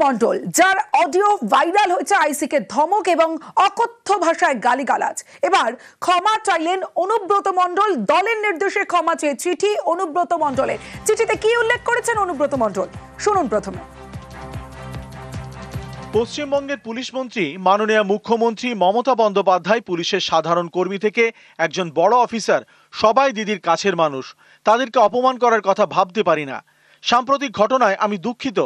মণ্ডল, যার audio viral হয়েছে আইসিকে ধমক এবং অকথ্য ভাষায় গালিগালাজ। এবার ক্ষমা চাইলেন অনুব্রত মণ্ডল। দলের নির্দেশে ক্ষমা চেয়ে চিঠি অনুব্রত মণ্ডলের। চিঠিতে কি উল্লেখ করেছেন অনুব্রত মণ্ডল, শুনুন প্রথমে। পশ্চিমবঙ্গের পুলিশ মন্ত্রী মাননীয় মুখ্যমন্ত্রী মমতা বন্দ্যোপাধ্যায় পুলিশের সাধারণ কর্মী থেকে একজন বড় অফিসার, সবাই দিদির কাছের মানুষ, তাদেরকে অপমান করার কথা ভাবতে পারি না। সাম্প্রতিক ঘটনায় আমি দুঃখিত।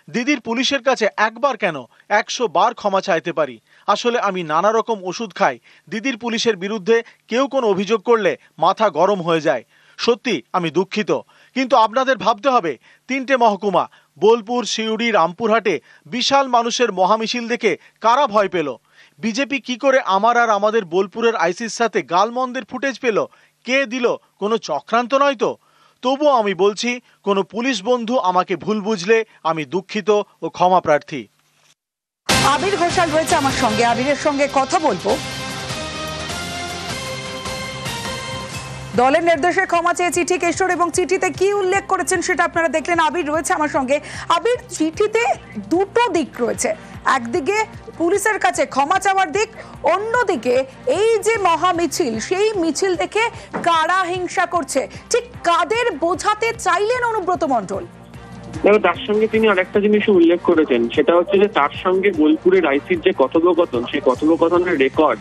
দিদির পুলিশের কাছে একবার কেন 100 বার ক্ষমা চাইতে পারি। আসলে আমি নানা রকম ওষুধ খাই। দিদির পুলিশের বিরুদ্ধে কেউ কোনো অভিযোগ করলে মাথা গরম হয়ে যায়। সত্যি আমি দুঃখিত, কিন্তু আপনাদের ভাবতে হবে 3টে মহকুমা বোলপুর, সিউড়ি, রামপুরহাটে বিশাল মানুষের মহামিছিল দেখে কারা ভয় পেল? বিজেপি কি করে আমার আর আমাদের বোলপুরের আইসির সাথে গালমন্দের ফুটেজ পেল? কে দিল? কোনো চক্রান্ত নয় তো? তবুও আমি বলছি, কোনো পুলিশ বন্ধু আমাকে ভুল বুঝলে আমি দুঃখিত ও ক্ষমা প্রার্থী। আবির ঘোষাল রয়েছে আমার সঙ্গে, আবিরের সঙ্গে কথা বলবো। দলের নির্দেশে ক্ষমা চেয়ে চিঠি কেশর, এবং চিঠিতে কি উল্লেখ করেছেন সেটা আপনারা দেখলেন। আবির রয়েছে আমার সঙ্গে। আবির, চিঠিতে দুটো দিক রয়েছে, একদিকে পুলিশের কাছে ক্ষমা চাওয়ার দিক, অন্যদিকে এই যে মহামিছিল, সেই মিছিল দেখে কারা হিংসা করছে, ঠিক কাদের বোঝাতে চাইলেন অনুব্রত মণ্ডল? তার সঙ্গে তিনি আরেকটা জিনিস উল্লেখ করেছেন, সেটা হচ্ছে যে তার সঙ্গে বোলপুরের আইসির যে কথোপকথন, সেই কথোপকথনের রেকর্ড,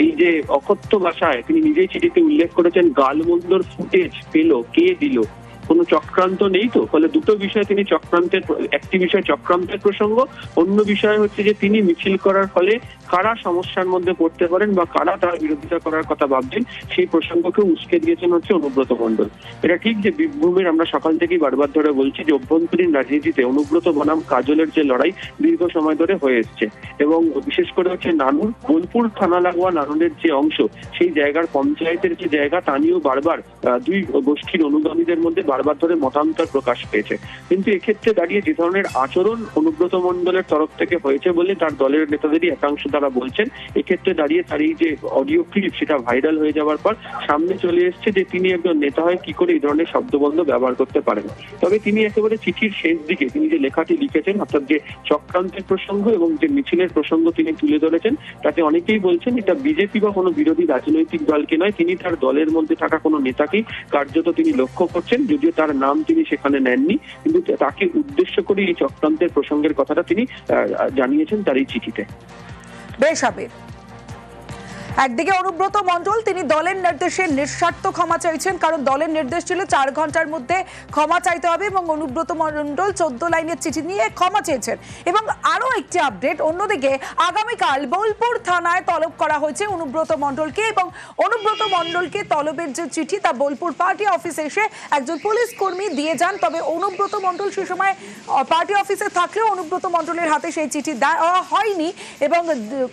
এই যে অকথ্য ভাষায় তিনি নিজেই চিঠিতে উল্লেখ করেছেন গালমন্দর ফুটেজ পেল, কে দিল, কোনো চক্রান্ত নেই তো? ফলে দুটো বিষয় তিনি চক্রান্তের, একটি বিষয় চক্রান্তের প্রসঙ্গ, অন্য বিষয় হচ্ছে যে তিনি মিছিল করার ফলে কারা সমস্যার মধ্যে পড়তে পারেন বা কারা তার বিরোধিতা করার কথা ভাবছেন, সেই প্রসঙ্গকে উস্কে দিয়েছেন হচ্ছে অনুব্রত মণ্ডল। এটা ঠিক যে বীরভূমের, আমরা সকাল থেকেই বারবার ধরে বলছি যে অভ্যন্তরীণ রাজনীতিতে অনুব্রত বনাম কাজলের যে লড়াই দীর্ঘ সময় ধরে হয়ে এসছে, এবং বিশেষ করে হচ্ছে নানুর, বোলপুর থানা লাগোয়া নানুরের যে অংশ, সেই জায়গার পঞ্চায়েতের যে জায়গা, তা নিয়েও বারবার দুই গোষ্ঠীর অনুগামীদের মধ্যে বারবার ধরে মতান্তর প্রকাশ পেয়েছে। কিন্তু এক্ষেত্রে দাঁড়িয়ে যে ধরনের আচরণ অনুব্রত মণ্ডলের তরফ থেকে হয়েছে বলে তার দলের নেতাদেরই একাংশ তারা বলছেন, এক্ষেত্রে দাঁড়িয়ে তার এই যে অডিও ক্লিপ, সেটা ভাইরাল হয়ে যাওয়ার পর সামনে চলে এসছে যে তিনি একজন নেতা হয়ে কি করে এই ধরনের শব্দবন্ধ ব্যবহার করতে পারেন। তবে তিনি একেবারে চিঠির শেষ দিকে তিনি যে লেখাটি লিখেছেন, অর্থাৎ যে চক্রান্তের প্রসঙ্গ এবং যে মিছিলের প্রসঙ্গ তিনি তুলে ধরেছেন, তাতে অনেকেই বলছেন এটা বিজেপি বা কোনো বিরোধী রাজনৈতিক দলকে নয়, তিনি তার দলের মধ্যে থাকা কোনো নেতাকেই কার্যত তিনি লক্ষ্য করছেন। যদিও তার নাম তিনি সেখানে নেননি, কিন্তু তাকে উদ্দেশ্য করে এই চক্রান্তের প্রসঙ্গের কথাটা তিনি জানিয়েছেন তার এই চিঠিতে। বেশ আবির, একদিকে অনুব্রত মণ্ডল তিনি দলের নির্দেশে নিঃস্বার্থ ক্ষমা চাইছেন, কারণ দলের নির্দেশ ছিল 4 ঘন্টার মধ্যে ক্ষমা চাইতে হবে, এবং অনুব্রত মণ্ডল 14 লাইনের চিঠি নিয়ে ক্ষমা চেয়েছেন। এবং আরো একটি আপডেট, অন্যদিকে আগামীকাল বোলপুর থানায় তলব করা হয়েছে অনুব্রত মণ্ডলকে, এবং অনুব্রত মণ্ডলকে তলবের যে চিঠি, তা বোলপুর পার্টি অফিসে এসে একজন পুলিশ কর্মী দিয়ে যান। তবে অনুব্রত মণ্ডল সে সময় পার্টি অফিসে থাকলেও অনুব্রত মণ্ডলের হাতে সেই চিঠি দেওয়া হয়নি, এবং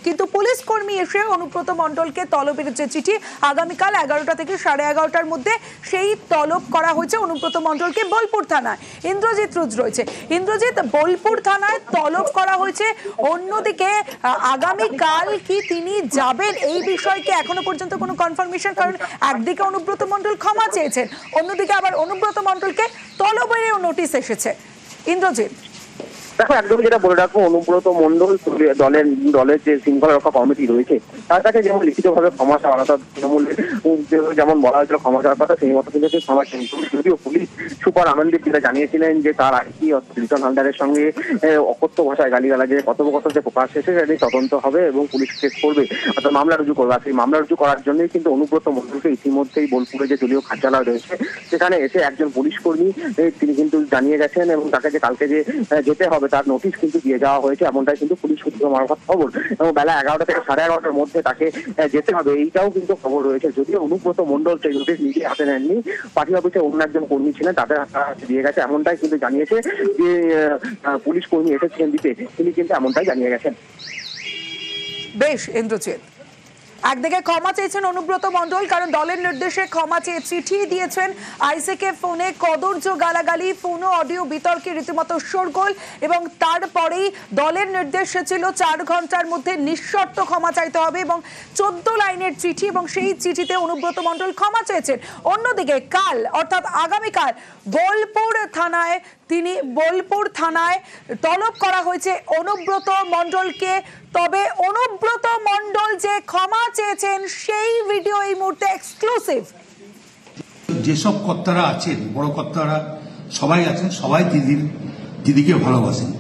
কিন্তু পুলিশ কর্মী এসে অনুব্রত মণ্ডলকে তলবের যে চিঠি আগামীকাল 11টা থেকে 11:30টার মধ্যে সেই তলব করা হয়েছে অনুব্রত মণ্ডলকে বোলপুর থানায়। ইন্দ্রজিৎ রুজ রয়েছে। ইন্দ্রজিৎ, বোলপুর থানায় তলব করা হয়েছে, অন্যদিকে আগামীকাল কি তিনি যাবেন এই বিষয়কে এখনো পর্যন্ত কোনো কনফার্মেশন? কারণ একদিকে অনুব্রত মণ্ডল ক্ষমা চেয়েছেন, অন্যদিকে আবার অনুব্রত মণ্ডলকে তলবেরও নোটিশ এসেছে। ইন্দ্রজিৎ, দেখো, একদম যেটা বলে রাখবো, অনুব্রত মণ্ডল দলের যে শৃঙ্খলা রক্ষা কমিটি রয়েছে তার কাছে যেমন লিখিতভাবে ক্ষমা চাওয়া, অর্থাৎ তৃণমূলের যেমন বলা হয়েছিল ক্ষমা চাওয়ার কথা, সেই মতো কিন্তু ক্ষমা চেয়েছেন। যদিও পুলিশ সুপার আনন্দী যেটা জানিয়েছিলেন যে তার আইসি লিটন হালদারের সঙ্গে অকথ্য ভাষায় গালিগালাজের কথোপকথন যে প্রকাশ হয়েছে, সেটা নিয়ে তদন্ত হবে এবং পুলিশ কেস করবে, অর্থাৎ মামলা রুজু করবে। আর সেই মামলা রুজু করার জন্যই কিন্তু অনুব্রত মণ্ডলকে ইতিমধ্যেই বোলপুরে যে দলীয় কার্যালয় রয়েছে সেখানে এসে একজন পুলিশ কর্মী তিনি কিন্তু জানিয়ে গেছেন, এবং তাকে যে কালকে যে যেতে হবে তার নোটিশ কিন্তু দিয়ে যাওয়া হয়েছে, এমনটাই কিন্তু পুলিশ সূত্র মারফত খবর। এবং বেলা 11টা থেকে 11:30টার মধ্যে তাকে যেতে হবে, এইটাও কিন্তু খবর রয়েছে। যদিও অনুব্রত মণ্ডল সেই নোটিশ নিজে হাতে নেননি, পার্টি অফিসে অন্য একজন কর্মী ছিলেন, তাদের হাতে দিয়ে গেছে, এমনটাই কিন্তু জানিয়েছে যে পুলিশ কর্মী এসেছিলেন দিতে, তিনি কিন্তু এমনটাই জানিয়ে গেছেন। বেশ ইন্দ্রজিৎ, একদিকে ক্ষমা চেয়েছেন অনুব্রত মণ্ডল, কারণ দলের নির্দেশে ক্ষমা চেয়ে চিঠি দিয়েছেন। আইসিকে ফোনে কদর্য গালাগালি, ফোন ও অডিও বিতর্কে রীতিমতো শোরগোল, এবং তারপরেই দলের নির্দেশ ছিল 4 ঘন্টার মধ্যে নিঃশর্ত ক্ষমা চাইতে হবে, এবং 14 লাইনের চিঠি, এবং সেই চিঠিতে অনুব্রত মণ্ডল ক্ষমা চেয়েছেন। অন্যদিকে কাল, অর্থাৎ আগামীকাল বোলপুর থানায় তিনি বোলপুর থানায় তলব করা হয়েছে অনুব্রত মণ্ডলকে। তবে অনুব্রত মণ্ডল যে ক্ষমা চেয়েছেন সেই ভিডিও এই মুহূর্তে এক্সক্লুসিভ। যেসব কর্তারা আছেন, বড় কর্তারা সবাই আছেন, সবাই দিদিকে ভালোবাসেন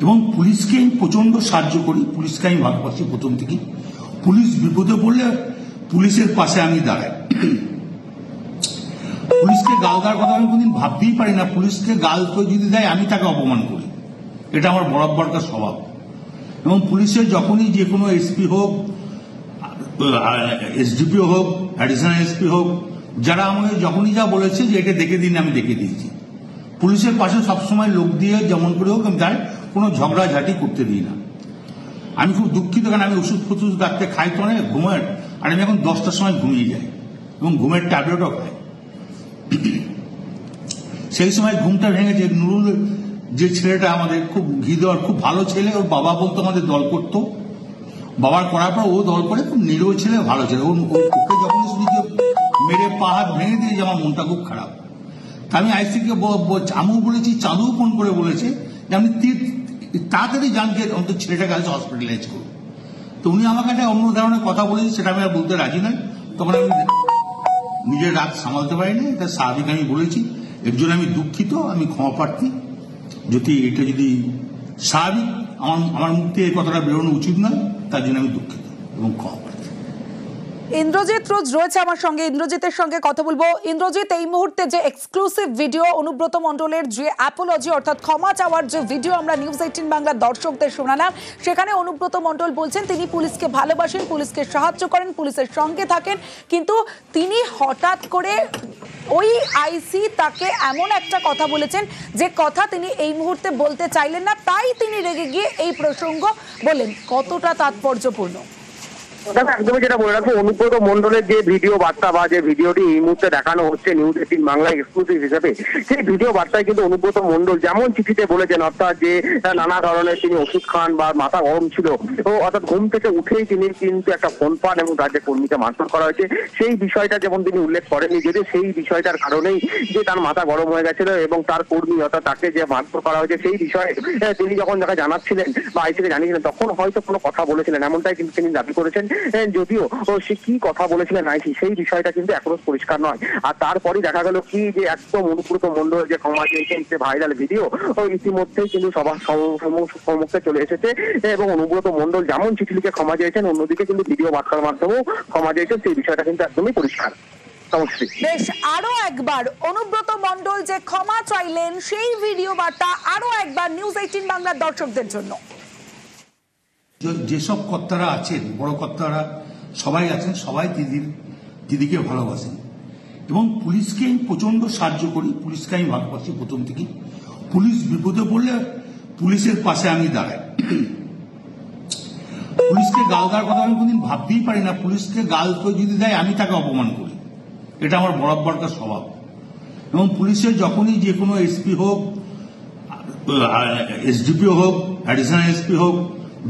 এবং পুলিশকে আমি প্রচন্ড সাহায্য করি। পুলিশকে আমি ভালোবাসি প্রথম থেকেই। পুলিশ বিপদে পড়লে পুলিশের পাশে আমি দাঁড়াই। পুলিশকে গাল দেওয়ার কথা আমি কোনদিন ভাবতেই পারি না। পুলিশকে গাল কেউ যদি দেয় আমি তাকে অপমান করি, এটা আমার বরাবরকার স্বভাব। এবং পুলিশের যখনই যে কোনো এসপি হোক, এসডিপি হোক, অ্যাডিশনাল এসপি হোক, যারা আমাকে যখনই যা বলেছে যে এটা দেখে দিন, আমি দেখে দিয়েছি। পুলিশের পাশে সবসময় লোক দিয়ে যেমন করে হোক আমি তার কোনো ঝগড়াঝাটি করতে দিই না। আমি খুব দুঃখিত, কারণ আমি ওষুধ ফষুধ ডাকতে খাই তো অনেক ঘুমের, আর আমি এখন 10টার সময় ঘুমিয়ে যাই এবং ঘুমের ট্যাবলেটও খাই। সেই সময় ঘুমটা ভেঙেছে। নুরুল যে ছেলেটা আমাদের খুব ঘি দেওয়ার খুব ভালো ছেলে, ওর বাবা বলতো আমাদের দল করতো, বাবার করার পর ও দল করে, খুব নিরীহ ছেলে, ভালো ছেলে। ওকে যখন শুনি যে মেরে পা হাত ভেঙে দিয়েছে, আমার মনটা খুব খারাপ। তা আমি আইসিকে আমিও বলেছি, চাঁদু ফোন করে বলেছে যে আপনি তাড়াতাড়ি যান, যে অন্তত ছেলেটাকে আজ হসপিটালাইজ করুন। তো উনি আমাকে একটা অন্য ধরনের কথা বলেছে, সেটা আমি আর বলতে রাজি নয়। তখন আমি নিজের রাগ সামালতে পারিনি, এটা স্বাভাবিক আমি বলেছি। এর জন্য আমি দুঃখিত, আমি ক্ষমা প্রার্থী। এটা যদি স্বাভাবিক আমার মুখ থেকে এই কথাটা বেরোনো উচিত নয়, তার জন্য আমি দুঃখিত এবং ক্ষমা প্রার্থী। ইন্দ্রজিৎ রোজ রয়েছে আমার সঙ্গে, ইন্দ্রজিতের সঙ্গে কথা বলবো। ইন্দ্রজিৎ, এই মুহূর্তে যে এক্সক্লুসিভ ভিডিও অনুব্রত মণ্ডলের যে অ্যাপোলজি অর্থাৎ ক্ষমা চাওয়ার যে ভিডিও আমরা নিউজ 18 বাংলার দর্শকদের শোনালাম, সেখানে অনুব্রত মণ্ডল বলছেন তিনি পুলিশকে ভালোবাসেন, পুলিশকে সাহায্য করেন, পুলিশের সঙ্গে থাকেন, কিন্তু তিনি হঠাৎ করে ওই আইসি তাকে এমন একটা কথা বলেছেন যে কথা তিনি এই মুহূর্তে বলতে চাইলেন না, তাই তিনি রেগে গিয়ে এই প্রসঙ্গ বলেন। কতটা তাৎপর্যপূর্ণ? একদমই যেটা বলে রাখবো, অনুব্রত মণ্ডলের যে ভিডিও বার্তা বা যে ভিডিওটি এই মুহূর্তে দেখানো হচ্ছে নিউজ 18 বাংলায় এক্সক্লুসিভ হিসেবে, সেই ভিডিও বার্তায় কিন্তু অনুব্রত মণ্ডল যেমন চিঠিতে বলেছেন, অর্থাৎ যে নানা ধরনের তিনি ওষুধ খান বা মাথা গরম ছিল, তো অর্থাৎ ঘুম থেকে উঠেই তিনি কিন্তু একটা ফোন পান এবং তার যে কর্মীকে মারধর করা হয়েছে সেই বিষয়টা যেমন তিনি উল্লেখ করেননি, যদি সেই বিষয়টার কারণেই যে তার মাথা গরম হয়ে গেছিল এবং তার কর্মী অর্থাৎ তাকে যে মারধর করা হয়েছে সেই বিষয়ে তিনি যখন তাকে জানাচ্ছিলেন বা আইসিকে জানিয়েছিলেন, তখন হয়তো কোনো কথা বলেছিলেন, এমনটাই কিন্তু তিনি দাবি করেছেন। যদিও সে কি কথা বলেছিলেন আইসি সেই বিষয়টা কিন্তু এখনো পরিষ্কার নয়। আর তারপরই দেখা গেল কি যে একদম অনুব্রত মণ্ডল যে ক্ষমা চেয়েছেন, যে ভাইরাল ভিডিও ইতিমধ্যেই কিন্তু সবার সম্মুখে চলে এসেছে এবং অনুব্রত মণ্ডল যেমন চিঠি লিখে ক্ষমা চেয়েছেন, অন্যদিকে কিন্তু ভিডিও বার্তার মাধ্যমেও ক্ষমা চেয়েছেন, সেই বিষয়টা কিন্তু একদমই পরিষ্কার। বেশ, আরো একবার অনুব্রত মণ্ডল যে ক্ষমা চাইলেন সেই ভিডিও বার্তা আরো একবার নিউজ 18 বাংলার দর্শকদের জন্য। যেসব কর্তারা আছেন, বড় কর্তারা সবাই আছেন, সবাই দিদিকে ভালোবাসেন এবং পুলিশকে আমি প্রচন্ড সাহায্য করি। পুলিশকে আমি ভালোবাসি প্রথম থেকেই। পুলিশ বিপদে পড়লে পুলিশের পাশে আমি দাঁড়াই। পুলিশকে গাল দেওয়ার কথা আমি কোনদিন ভাবতেই পারি না। পুলিশকে গাল কেউ যদি দেয় আমি তাকে অপমান করি, এটা আমার বরাবরকার স্বভাব। এবং পুলিশের যখনই যে কোনো এসপি হোক, এসডিপি হোক, অ্যাডিশনাল এসপি হোক,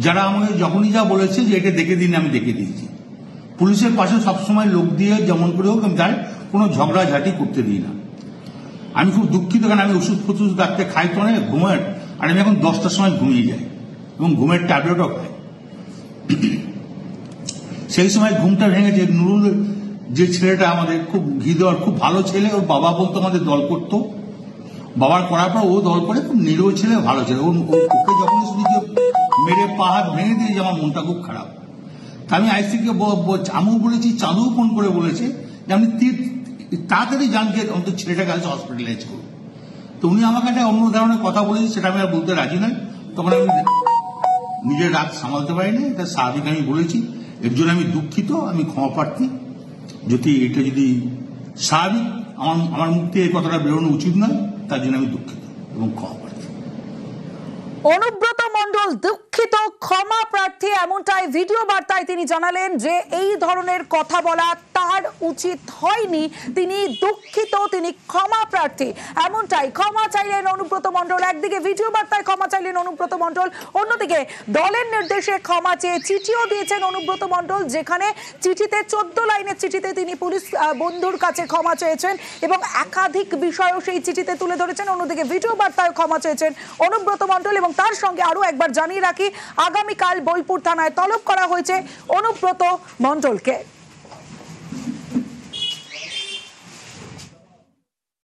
যারা আমাকে যখনই যা বলেছে যে এটা দেখে দিন, আমি দেখে দিয়েছি। পুলিশের পাশে সবসময় লোক দিয়ে যেমন করে হোক আমি তার কোনো ঝগড়াঝাটি করতে দিই না। আমি খুব দুঃখিত, কারণ আমি ওষুধ ফষুধ ডাকতে খাই তো অনেক ঘুমের, আর আমি এখন 10টার সময় ঘুমিয়ে যাই এবং ঘুমের ট্যাবলেটও খাই। সেই সময় ঘুমটা ভেঙেছে। নুরুল যে ছেলেটা আমাদের খুব ঘি দেওয়ার খুব ভালো ছেলে, ওর বাবা বলতো আমাদের দল করতো, বাবার করার পর ও দল করে, খুব নিরীহ ছেলে, ভালো ছেলে। ওকে যখন শুনি যে মেরে পা হাত ভেঙে দিয়েছে, আমার মনটা খুব খারাপ। তা আমি আইসিকে আমিও বলেছি, চাঁদু ফোন করে বলেছে যে আপনি তাড়াতাড়ি যান, যে অন্তত ছেলেটাকে আজ হসপিটালাইজ করুন। তো উনি আমাকে একটা অন্য ধরনের কথা বলেছে, সেটা আমি আর বলতে রাজি নয়। তখন আমি নিজের রাগ সামালতে পারিনি, এটা স্বাভাবিক আমি বলেছি। এর জন্য আমি দুঃখিত, আমি ক্ষমা প্রার্থী। এটা যদি স্বাভাবিক আমার মুখ থেকে এই কথাটা বেরোনো উচিত নয়, তার জন্য আমি দুঃখিত এবং ক্ষমা প্রার্থী। অনুব্রত মণ্ডল দুঃখিত, ক্ষমা প্রার্থী, এমনটাই ভিডিও বার্তায় তিনি জানালেন যে এই ধরনের কথা বলা তার উচিত হয়নি, তিনি দুঃখিত, তিনি ক্ষমা প্রার্থী, এমনটাই ক্ষমা চাইলেন অনুব্রত মণ্ডল। একদিকে ভিডিও বার্তায় ক্ষমা চাইলেন অনুব্রত মণ্ডল, অন্যদিকে দলের নির্দেশে ক্ষমা চেয়ে চিঠিও দিয়েছেন অনুব্রত মণ্ডল, যেখানে চিঠিতে 14 লাইনের চিঠিতে তিনি পুলিশ বন্ধুর কাছে ক্ষমা চেয়েছেন এবং একাধিক বিষয়ও সেই চিঠিতে তুলে ধরেছেন। অন্যদিকে ভিডিও বার্তায় ক্ষমা চেয়েছেন অনুব্রত মণ্ডল এবং তার সঙ্গে আরো একবার জানিয়ে রাখি, আগামীকাল বোলপুর থানায় তলব করা হয়েছে অনুব্রত মণ্ডলকে।